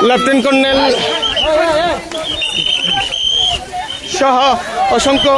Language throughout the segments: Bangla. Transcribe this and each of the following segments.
লেফটেন্যান্ট কর্নেল সহ অসংখ্য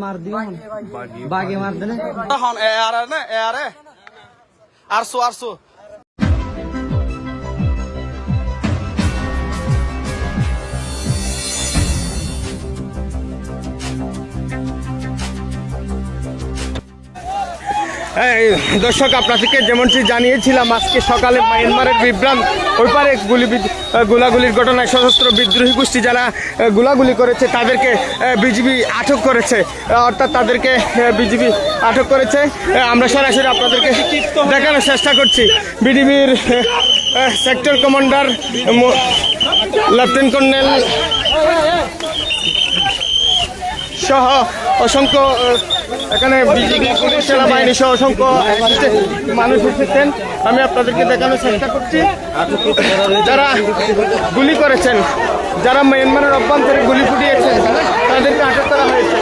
मार दियो बागे मार देने आरसो आरसो দর্শক আপনাদেরকে যেমনটি জানিয়েছিলাম আজকে সকালে মায়ানমারের বিভ্রাম ওই পারে গোলাগুলির ঘটনায় সশস্ত্র বিদ্রোহী গোষ্ঠী যারা গোলাগুলি করেছে তাদেরকে বিজিবি আটক করেছে, অর্থাৎ তাদেরকে বিজিবি আটক করেছে। আমরা সরাসরি আপনাদেরকে দেখানোর চেষ্টা করছি। বিজিবির সেক্টর কমান্ডার লেফটেন্যান্ট কর্নেল সহ অসংখ্য এখানে বিজিবি সেনাবাহিনী সহ অসংখ্য মানুষ এসেছেন। আমি আপনাদেরকে দেখানোর চেষ্টা করছি যারা গুলি করেছেন, যারা মায়ানমারের অভ্যন্তরে গুলি ফুটিয়েছেন তাদেরকে আটক করা হয়েছে।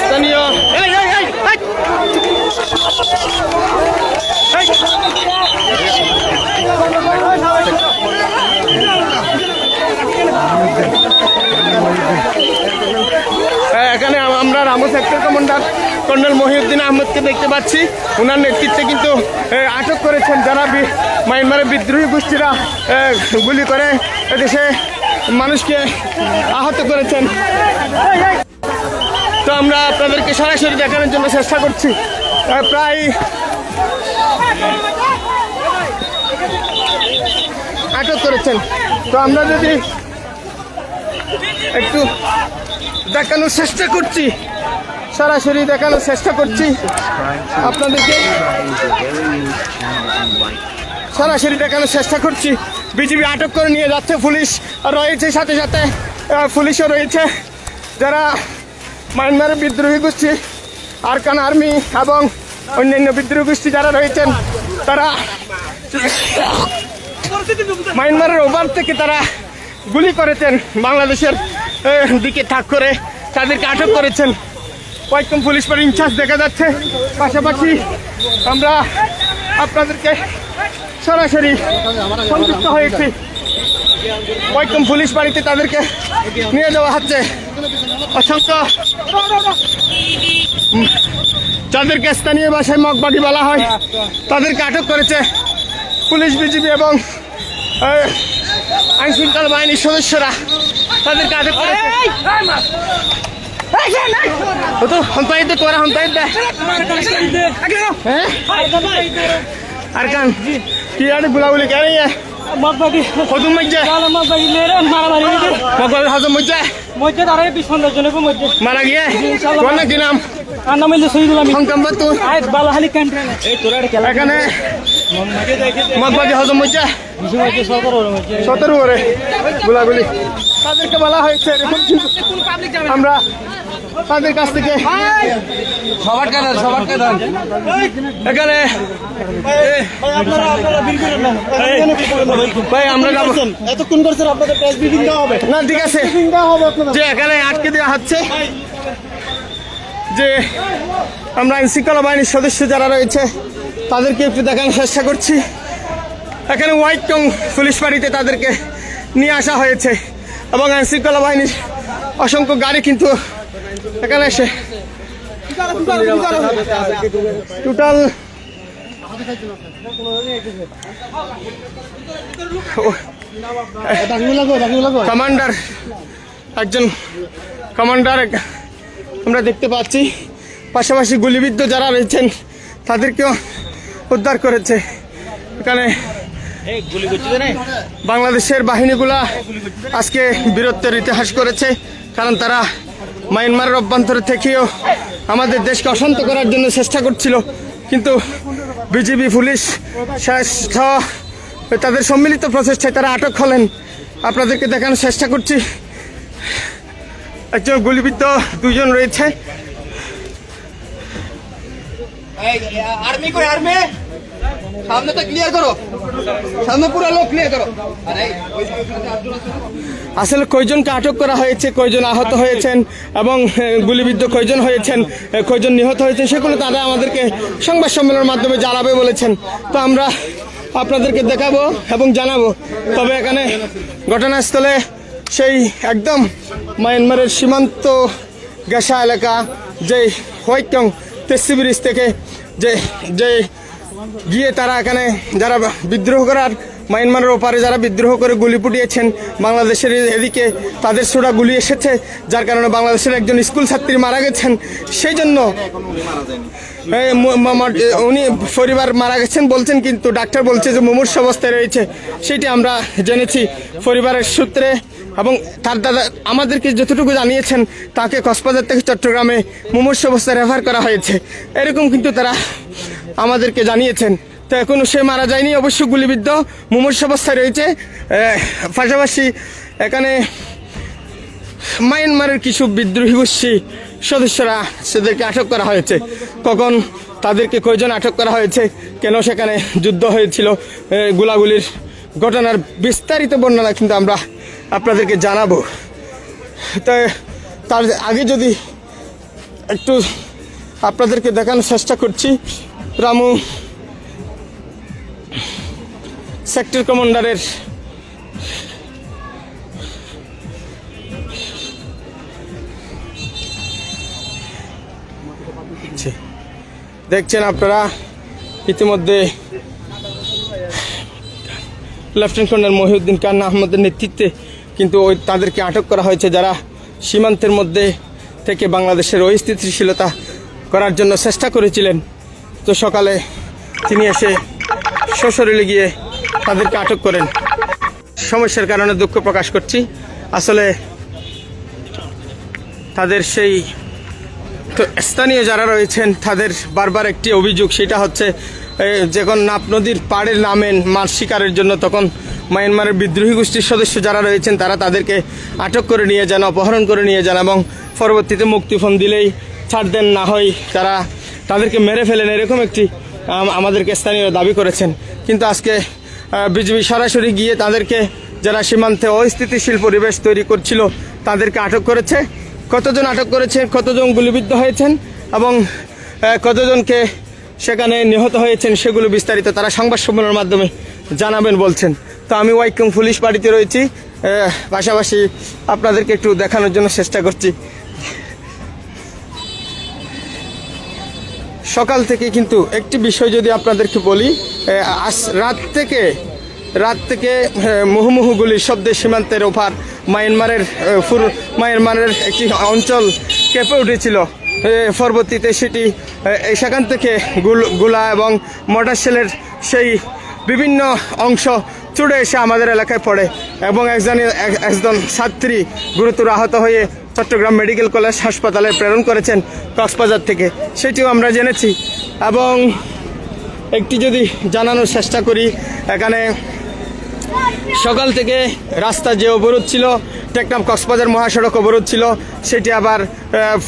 স্থানীয় এখানে আমরা Ramu sector commander colonel Mohiuddin আহমেদকে দেখতে পাচ্ছি। ওনার নেতৃত্বে কিন্তু আটক করেছেন যারা মায়ানমারের বিদ্রোহী গোষ্ঠীরা গুলি করে এদেশে মানুষকে আহত করেছেন। তো আমরা আপনাদেরকে সরাসরি দেখানোর জন্য চেষ্টা করছি। প্রায় আটক করেছেন। তো আমরা যদি একটু দেখানোর চেষ্টা করছি, সরাসরি দেখানোর চেষ্টা করছি আপনাদেরকে, সরাসরি দেখানোর চেষ্টা করছি। বিজিবি আটক করে নিয়ে যাচ্ছে, পুলিশ রয়েছে, সাথে সাথে পুলিশও রয়েছে। যারা মায়ানমারের বিদ্রোহী গোষ্ঠী আরকান আর্মি এবং অন্যান্য বিদ্রোহী গোষ্ঠী যারা রয়েছেন তারা মায়ানমারের ওভার থেকে তারা গুলি করেছেন, বাংলাদেশের দিকে তাক করে তাদেরকে আটক করেছেন। কয়েকজন পুলিশ পাড়ি ইনচার্জ দেখা যাচ্ছে। পাশাপাশি আমরা আপনাদেরকে সরাসরি সংযুক্ত হয়েছি। কয়েকজন পুলিশ বাড়িতে তাদেরকে নিয়ে যাওয়া হচ্ছে। অসংখ্য যাদেরকে স্থানীয় ভাষায় মগবাগি বলা হয় তাদেরকে আটক করেছে পুলিশ, বিজিবি এবং আইন শৃঙ্খলা বাহিনীর সদস্যরা তাদেরকে আটক করেছে। আরকান কি আর গুলাগুলি কে হজম হজম মারা গিয়ে কি নাম এখানে মগবাগি হজম হয়েছে 17 ওরে গুলাগুলি তাদেরকে বলা হয়েছে। আমরা তাদের কাছ থেকে এখানে ভাই আমরা এতক্ষণ করছেন, আপনাদের প্রেস ব্রিফিং দেওয়া হবে না? ঠিক আছে, যে এখানে আটকে দেওয়া হচ্ছে যে আমরা আইন শৃঙ্খলা বাহিনীর সদস্য যারা রয়েছে তাদেরকে একটু দেখানোর চেষ্টা করছি। এখানে হোয়াইট টং পুলিশ বাড়িতে তাদেরকে নিয়ে আসা হয়েছে এবং আইন শৃঙ্খলা বাহিনীর অসংখ্য গাড়ি কিন্তু এখানে এসে টোটাল কমান্ডার, একজন কমান্ডার আমরা দেখতে পাচ্ছি। পাশাপাশি গুলিবিদ্ধ যারা রয়েছেন তাদেরকেও উদ্ধার করেছে। এখানে বাংলাদেশের বাহিনীগুলা আজকে বীরত্বের ইতিহাস করেছে, কারণ তারা মায়ানমারের অভ্যন্তরে থেকেও আমাদের দেশকে অশান্ত করার জন্য চেষ্টা করছিল, কিন্তু বিজিবি, পুলিশ তাদের সম্মিলিত প্রচেষ্টায় তারা আটক হলেন। আপনাদেরকে দেখানোর চেষ্টা করছি। একজন গুলিবিদ্ধ, 2 জন রয়েছে। আর্মি সামনে তো ক্লিয়ার করো, সামনে পুরো লোক ক্লিয়ার করো। আসলে কয়জনকে আটক করা হয়েছে, কয়জন আহত হয়েছেন এবং গুলিবিদ্ধ কয়জন হয়েছেন, কয়জন নিহত হয়েছেন সেগুলো তারা আমাদেরকে সংবাদ সম্মেলনের মাধ্যমে জানাবে বলেছেন। তো আমরা আপনাদেরকে দেখাবো এবং জানাবো। তবে এখানে ঘটনাস্থলে সেই একদম মায়ানমারের সীমান্ত গেসা এলাকা, যে হোয়াইটং তেসি ব্রিজ থেকে যে গিয়ে তারা এখানে যারা বিদ্রোহ করার, মায়ানমারের ওপারে যারা বিদ্রোহ করে গুলি ফুটিয়েছেন, বাংলাদেশের এদিকে তাদের ছোড়া গুলি এসেছে, যার কারণে বাংলাদেশের একজন স্কুল ছাত্রী মারা গেছেন। সেই জন্য উনি পরিবার মারা গেছেন বলছেন, কিন্তু ডাক্তার বলছে যে মুমূর্ষু অবস্থায় রয়েছে। সেটি আমরা জেনেছি পরিবারের সূত্রে, এবং তার দাদা আমাদেরকে যতটুকু জানিয়েছেন তাকে কক্সবাজার থেকে চট্টগ্রামে মুমূর্ষু অবস্থায় রেফার করা হয়েছে, এরকম কিন্তু তারা আমাদেরকে জানিয়েছেন। তো এখনো সে মারা যায়নি, অবশ্য গুলিবিদ্ধ মুমূর্ষু অবস্থায় রয়েছে। পাশাপাশি এখানে মায়ানমারের কিছু বিদ্রোহী গোষ্ঠী সদস্যরা সেদেরকে আটক করা হয়েছে। কখন তাদেরকে কয়জন আটক করা হয়েছে, কেন সেখানে যুদ্ধ হয়েছিল, গোলাগুলির ঘটনার বিস্তারিত বর্ণনা কিন্তু আমরা আপনাদেরকে জানাবো। তার আগে যদি একটু আপনাদেরকে দেখানোর চেষ্টা করছি, রামু সেক্টর কমান্ডারের দেখছেন আপনারা ইতিমধ্যে লেফটেন্যান্ট কর্নেল মহিউদ্দিন খান আহমদের নেতৃত্বে কিন্তু তাদেরকে আটক করা হয়েছে, যারা সীমান্তের মধ্যে থেকে বাংলাদেশের অস্থিতিশীলতা করার জন্য চেষ্টা করেছিলেন। তো সকালে তিনি এসে সশরীরে গিয়ে তাদেরকে আটক করেন। সমস্যার কারণে দুঃখ প্রকাশ করছি। আসলে তাদের সেই তো স্থানীয় যারা রয়েছেন তাদের বারবার একটি অভিযোগ, সেটা হচ্ছে যখন নাপ নদীর পাড়ে নামেন মাছ শিকারের জন্য, তখন মায়ানমারের বিদ্রোহী গোষ্ঠীর সদস্য যারা রয়েছেন তারা তাদেরকে আটক করে নিয়ে যান, অপহরণ করে নিয়ে যান, এবং পরবর্তীতে মুক্তিপণ দিলেই ছাড় দেন, না হয় তাদেরকে মেরে ফেলেন, এরকম একটি আমাদেরকে স্থানীয় দাবি করেছেন। কিন্তু আজকে বিজিবি সরাসরি গিয়ে তাদেরকে, যারা সীমান্তে অস্থিতিশীল পরিবেশ তৈরি করছিল, তাদেরকে আটক করেছে। কতজন আটক করেছে, কতজন গুলিবিদ্ধ হয়েছেন এবং কতজনকে সেখানে নিহত হয়েছেন সেগুলো বিস্তারিত তারা সংবাদ সম্মেলনের মাধ্যমে জানাবেন বলছেন। তো আমি ওয়াইকং পুলিশ বাড়িতে রয়েছি, পাশাপাশি আপনাদেরকে একটু দেখানোর জন্য চেষ্টা করছি। সকাল থেকে কিন্তু একটি বিষয় যদি আপনাদেরকে বলি, আজ রাত থেকে মুহুমুহু গুলির শব্দে সীমান্তের ওপার মায়ানমারের একটি অঞ্চল কেঁপে উঠেছিল। পরবর্তীতে সেটি সেখান থেকে গোলা এবং মোটর শেলের সেই বিভিন্ন অংশ ছুটে এসে আমাদের এলাকায় পড়ে, এবং একজন ছাত্রী গুরুতর আহত হয়ে চট্টগ্রাম মেডিকেল কলেজ হাসপাতালে প্রেরণ করেছেন কক্সবাজার থেকে, সেটিও আমরা জেনেছি। এবং একটি যদি জানানোর চেষ্টা করি, এখানে সকাল থেকে রাস্তা যে অবরোধ ছিল, টেকনাফ কক্সবাজার মহাসড়ক অবরোধ ছিল, সেটি আবার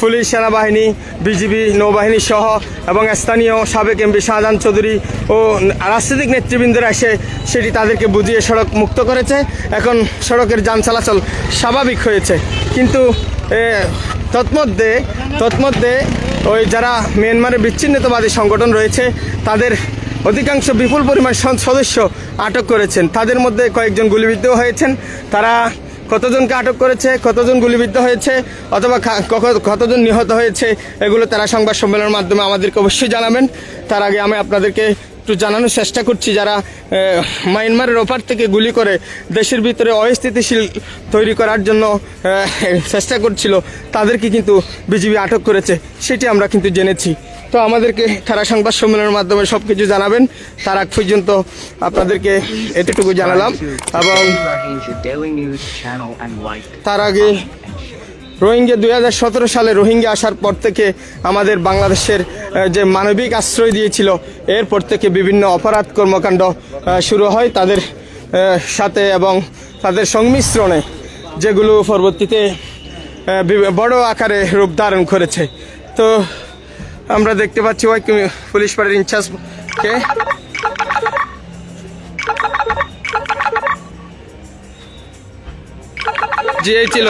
পুলিশ, সেনাবাহিনী, বিজিবি, নৌবাহিনী সহ এবং স্থানীয় সাবেক এমপি শাহজাহান চৌধুরী ও রাজনৈতিক নেতৃবৃন্দরা এসে সেটি তাদেরকে বুঝিয়ে সড়ক মুক্ত করেছে। এখন সড়কের যান চলাচল স্বাভাবিক হয়েছে। কিন্তু তৎমধ্যে ওই যারা মিয়ানমারের বিচ্ছিন্নতাবাদী সংগঠন রয়েছে তাদের অধিকাংশ বিপুল পরিমাণ সদস্য আটক করেছেন। তাদের মধ্যে কয়েকজন গুলিবিদ্ধ হয়েছেন। তারা কতজনকে আটক করেছে, কতজন গুলিবিদ্ধ হয়েছে অথবা কতজন নিহত হয়েছে, এগুলো তারা সংবাদ সম্মেলনের মাধ্যমে আমাদেরকে অবশ্যই জানাবেন। তার আগে আমি আপনাদেরকে একটু জানানোর চেষ্টা করছি, যারা মায়ানমারের ওপার থেকে গুলি করে দেশের ভিতরে অস্থিতিশীল তৈরি করার জন্য চেষ্টা করছিল, তাদেরকে কিন্তু বিজিবি আটক করেছে, সেটি আমরা কিন্তু জেনেছি। তো আমাদেরকে তারা সংবাদ সম্মেলনের মাধ্যমে সব কিছু জানাবেন। তার আগ পর্যন্ত আপনাদেরকে এতটুকু জানালাম। এবং তার আগে রোহিঙ্গা 2017 সালে রোহিঙ্গা আসার পর থেকে আমাদের বাংলাদেশের যে মানবিক আশ্রয় দিয়েছিল, এরপর থেকে বিভিন্ন অপরাধ কর্মকাণ্ড শুরু হয় তাদের সাথে এবং তাদের সংমিশ্রণে, যেগুলো পরবর্তীতে বড় আকারে রূপ ধারণ করেছে। তো আমরা দেখতে পাচ্ছি পুলিশ পাড়ার ইনচার্জকে জি এই ছিল